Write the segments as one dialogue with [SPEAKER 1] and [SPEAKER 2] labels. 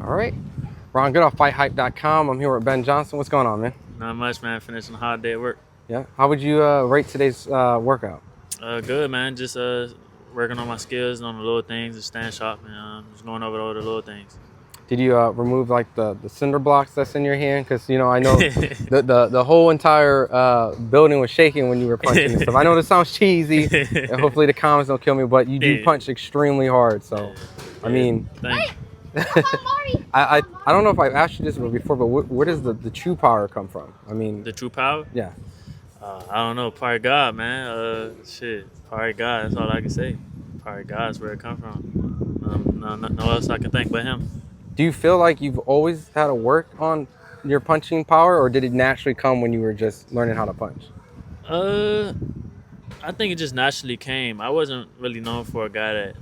[SPEAKER 1] All right. Ron Goodall, FightHype.com. I'm here with Ben Johnson. What's going on, man?
[SPEAKER 2] Not much, man. Finishing a hard day at work.
[SPEAKER 1] Yeah. How would you rate today's workout?
[SPEAKER 2] Good, man. Just working on my skills and on the little things, just staying sharp, and just going over all the little things.
[SPEAKER 1] Did you remove like the cinder blocks that's in your hand? Because I know the whole entire building was shaking when you were punching and stuff. I know this sounds cheesy, and hopefully the comments don't kill me, but you do punch extremely hard. So, I mean, I don't know if I've asked you this before, but where does the true power come from? I mean,
[SPEAKER 2] the true power?
[SPEAKER 1] Yeah.
[SPEAKER 2] I don't know. Part of God, man. Part of God. That's all I can say. Part of God is where it comes from. No else I can think but Him.
[SPEAKER 1] Do you feel like you've always had to work on your punching power, or did it naturally come when you were just learning how to punch?
[SPEAKER 2] I think it just naturally came. I wasn't really known for a guy that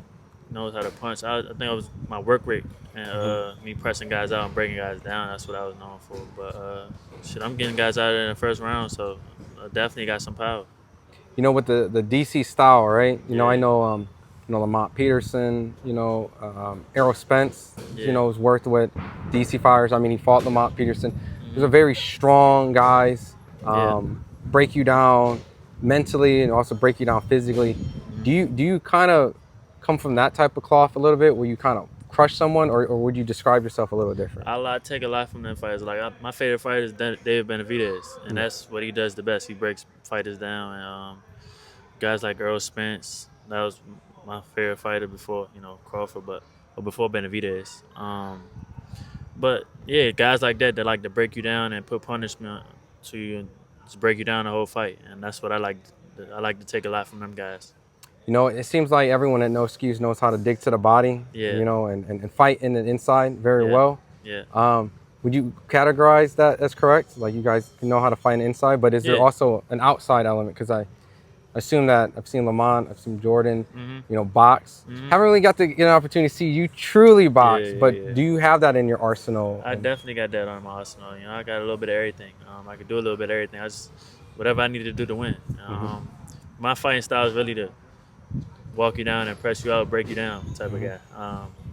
[SPEAKER 2] knows how to punch. I think it was my work rate and me pressing guys out and breaking guys down. That's what I was known for. But I'm getting guys out in the first round, so I definitely got some power.
[SPEAKER 1] With the DC style, right?
[SPEAKER 2] Yeah.
[SPEAKER 1] I know Lamont Peterson, Errol Spence, has worked with DC fighters. I mean, he fought Lamont Peterson. Those are very strong guys, break you down mentally and also break you down physically. Do you kind of come from that type of cloth a little bit, where you kind of crush someone, or would you describe yourself a little different?
[SPEAKER 2] I take a lot from them fighters. Like my favorite fighter is David Benavidez, and that's what he does the best. He breaks fighters down, and guys like Errol Spence. That was my favorite fighter before Crawford, or before Benavidez. But yeah, guys like that like to break you down and put punishment to you and just break you down the whole fight, and that's what I like. I like to take a lot from them guys.
[SPEAKER 1] It seems like everyone at No Excuse knows how to dig to the body, and fight in the inside very well.
[SPEAKER 2] Yeah.
[SPEAKER 1] Would you categorize that as correct? Like, you guys know how to fight inside, but is there also an outside element? Because I assume that I've seen Lamont, I've seen Jordan, box. Haven't really got to get an opportunity to see you truly box, but do you have that in your arsenal?
[SPEAKER 2] I definitely got that on my arsenal. I got a little bit of everything. I could do a little bit of everything. Whatever I needed to do to win. My fighting style is really to walk you down and press you out, break you down type of guy.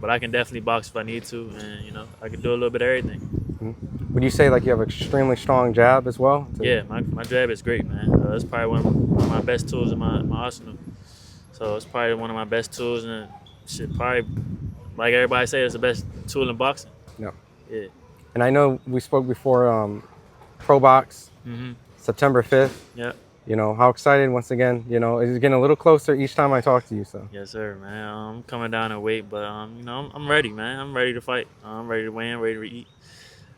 [SPEAKER 2] But I can definitely box if I need to, and I can do a little bit of everything.
[SPEAKER 1] Would you say like you have an extremely strong jab as well?
[SPEAKER 2] Yeah, my jab is great, man. It's probably one of my best tools in my arsenal. So it's probably one of my best tools, and probably, like everybody say, it's the best tool in boxing.
[SPEAKER 1] Yeah.
[SPEAKER 2] Yeah.
[SPEAKER 1] And I know we spoke before, Pro Box, September 5th.
[SPEAKER 2] Yeah.
[SPEAKER 1] How excited once again, it's getting a little closer each time I talk to you. So
[SPEAKER 2] yes, sir, man. I'm coming down in weight, but I'm ready, man. I'm ready to fight. I'm ready to win, ready to eat,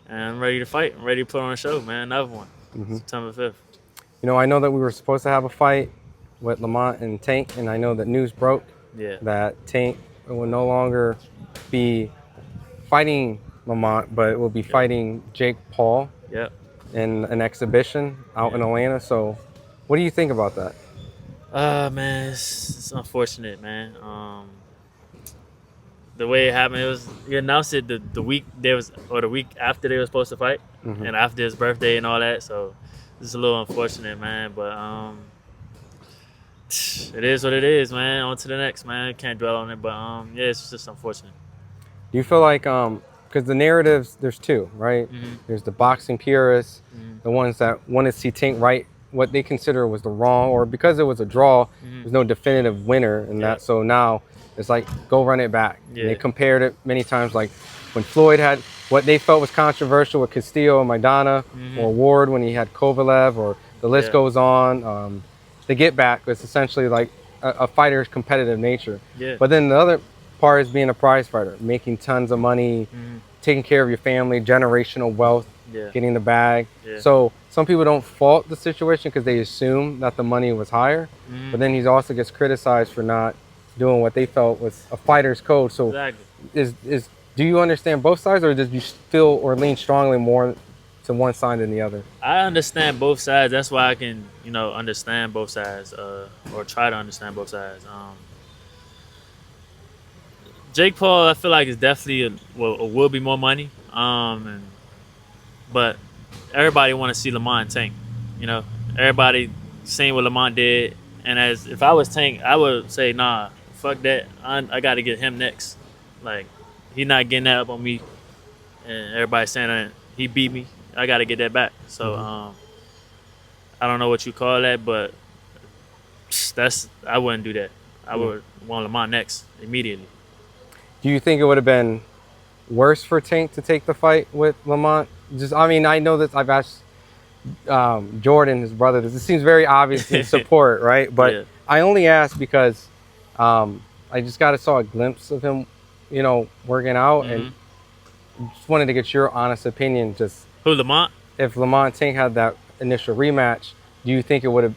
[SPEAKER 2] and I'm ready to fight. I'm ready to put on a show, man. Another one, September 5th.
[SPEAKER 1] I know that we were supposed to have a fight with Lamont and Tank, and I know that news broke that Tank will no longer be fighting Lamont, but will be fighting Jake Paul in an exhibition out in Atlanta. So what do you think about that?
[SPEAKER 2] Man, it's unfortunate, man. The way it happened, he announced it the week the week after they were supposed to fight, and after his birthday and all that. So it's a little unfortunate, man. But it is what it is, man. On to the next, man. Can't dwell on it, but it's just unfortunate.
[SPEAKER 1] Do you feel like because the narratives, there's two, right? There's the boxing purists, the ones that want to see Tank right what they consider was the wrong, or because it was a draw, there's no definitive winner in that. So now it's like, go run it back. And they compared it many times, like when Floyd had what they felt was controversial with Castillo and Maidana, or Ward when he had Kovalev, or the list goes on. The get back was essentially like a fighter's competitive nature. But then the other part is being a prize fighter, making tons of money, taking care of your family, generational wealth, getting the bag. So some people don't fault the situation because they assume that the money was higher, but then he also gets criticized for not doing what they felt was a fighter's code. So do you understand both sides, or did you feel or lean strongly more to one side than the other?
[SPEAKER 2] I understand both sides. That's why I can, understand both sides, or try to understand both sides. Jake Paul, I feel like is definitely will be more money. But everybody want to see Lamont and Tank. Everybody seen what Lamont did, and if I was Tank, I would say, nah, fuck that. I got to get him next. Like, he's not getting that up on me. and everybody's saying that he beat me. I got to get that back. So I don't know what you call that, but I wouldn't do that. I would want Lamont next immediately.
[SPEAKER 1] Do you think it would have been worse for Tank to take the fight with Lamont? Just, I mean, I know that I've asked Jordan, his brother, this. It seems very obvious in support, right? But
[SPEAKER 2] Yeah.
[SPEAKER 1] I only asked because I just saw a glimpse of him, you know, working out, and just wanted to get your honest opinion. Just
[SPEAKER 2] Who, Lamont?
[SPEAKER 1] if Lamont Tank had that initial rematch, do you think it would have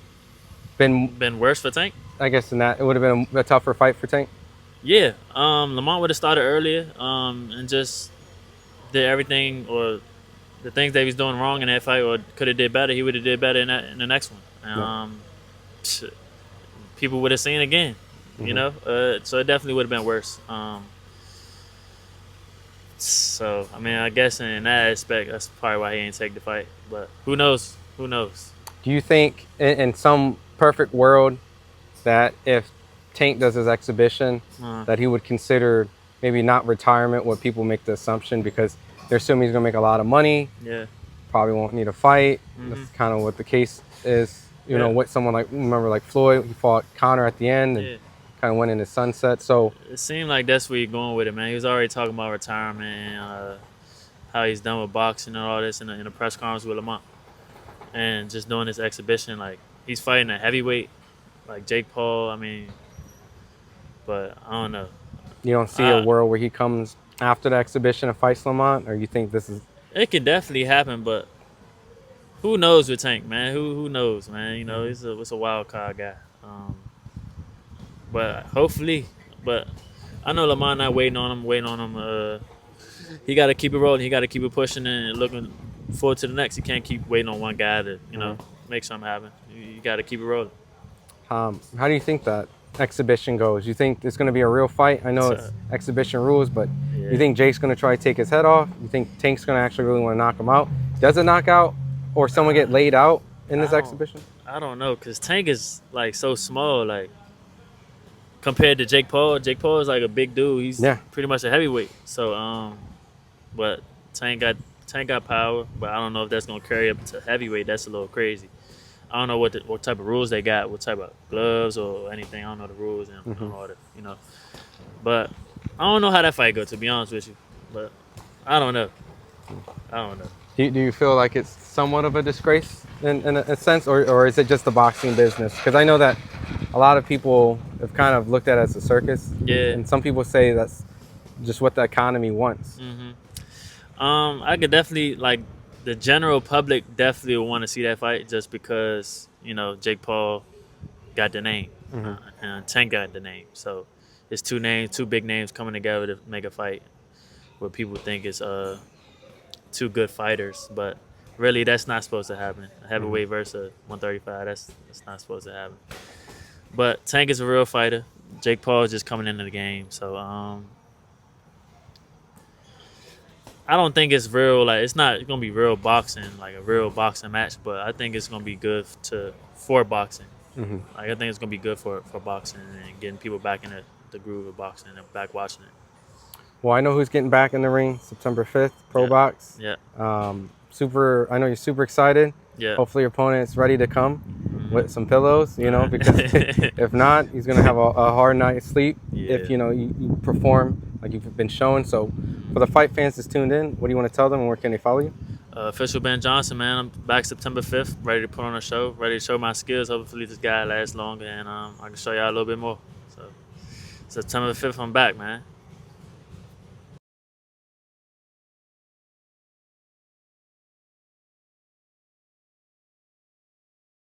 [SPEAKER 2] Been worse for Tank?
[SPEAKER 1] I guess in that it would have been a tougher fight for Tank?
[SPEAKER 2] Yeah. Lamont would have started earlier and just did everything, or the things that he was doing wrong in that fight, or could have did better. He would have did better in the next one. People would have seen again, you know. So it definitely would have been worse. So I mean, I guess in that aspect, that's probably why he ain't take the fight. But who knows? Who knows?
[SPEAKER 1] Do you think in some perfect world that if Tank does his exhibition, that he would consider maybe not retirement, what people make the assumption, because they're assuming he's going to make a lot of money, probably won't need a fight. That's kind of what the case is. You know, what someone like, remember like Floyd, he fought Conor at the end and kind of went into sunset. So
[SPEAKER 2] it seemed like that's where you're going with it, man. He was already talking about retirement and how he's done with boxing and all this in the press conference with Lamont. And just doing this exhibition, like he's fighting a heavyweight, like Jake Paul. I mean, but I don't know.
[SPEAKER 1] You don't see a world where he comes after the exhibition and fights Lamont, or you think this is?
[SPEAKER 2] It could definitely happen, but who knows with Tank, man? Who knows, man? You know, he's a wild card guy. But hopefully, but I know Lamont not waiting on him. He got to keep it rolling. He got to keep it pushing and looking forward to the next. He can't keep waiting on one guy to, you know, make something happen. You got to keep it rolling.
[SPEAKER 1] How do you think that exhibition goes? You think it's going to be a real fight? I know it's exhibition rules, but you think Jake's going to try to take his head off? You think Tank's going to actually really want to knock him out? Does it knock out or someone get laid out in this exhibition?
[SPEAKER 2] I don't know, because Tank is like so small, like compared to Jake Paul. Jake Paul is like a big dude. He's pretty much a heavyweight. So, but Tank got power, but I don't know if that's gonna carry up to heavyweight. That's a little crazy. I don't know what type of rules they got, what type of gloves or anything. I don't know the rules and all that, you know. But I don't know how that fight go, to be honest with you. But I don't know.
[SPEAKER 1] Do you feel like it's somewhat of a disgrace in a sense, or is it just the boxing business? Because I know that a lot of people have kind of looked at it as a circus.
[SPEAKER 2] Yeah.
[SPEAKER 1] And some people say that's just what the economy wants.
[SPEAKER 2] I could definitely, like, the general public definitely will want to see that fight just because, you know, Jake Paul got the name and Tank got the name. So it's two big names coming together to make a fight where people think it's two good fighters. But really, that's not supposed to happen. A heavyweight versus 135, that's not supposed to happen. But Tank is a real fighter. Jake Paul is just coming into the game. So I don't think it's real. Like, it's not gonna be real boxing, like a real boxing match. But I think it's gonna be good for boxing. Like, I think it's gonna be good for boxing and getting people back in the groove of boxing and back watching it.
[SPEAKER 1] Well, I know who's getting back in the ring September 5th, Pro Box.
[SPEAKER 2] Yeah.
[SPEAKER 1] I know you're super excited.
[SPEAKER 2] Yeah.
[SPEAKER 1] Hopefully your opponent's ready to come with some pillows, you know, because if not, he's gonna have a hard night's sleep if you know you perform like you've been showing. So for the fight fans that's tuned in, what do you want to tell them and where can they follow you?
[SPEAKER 2] Official Ben Johnson, man. I'm back September 5th, ready to put on a show, ready to show my skills. Hopefully this guy lasts longer and I can show y'all a little bit more. So September 5th, I'm back, man.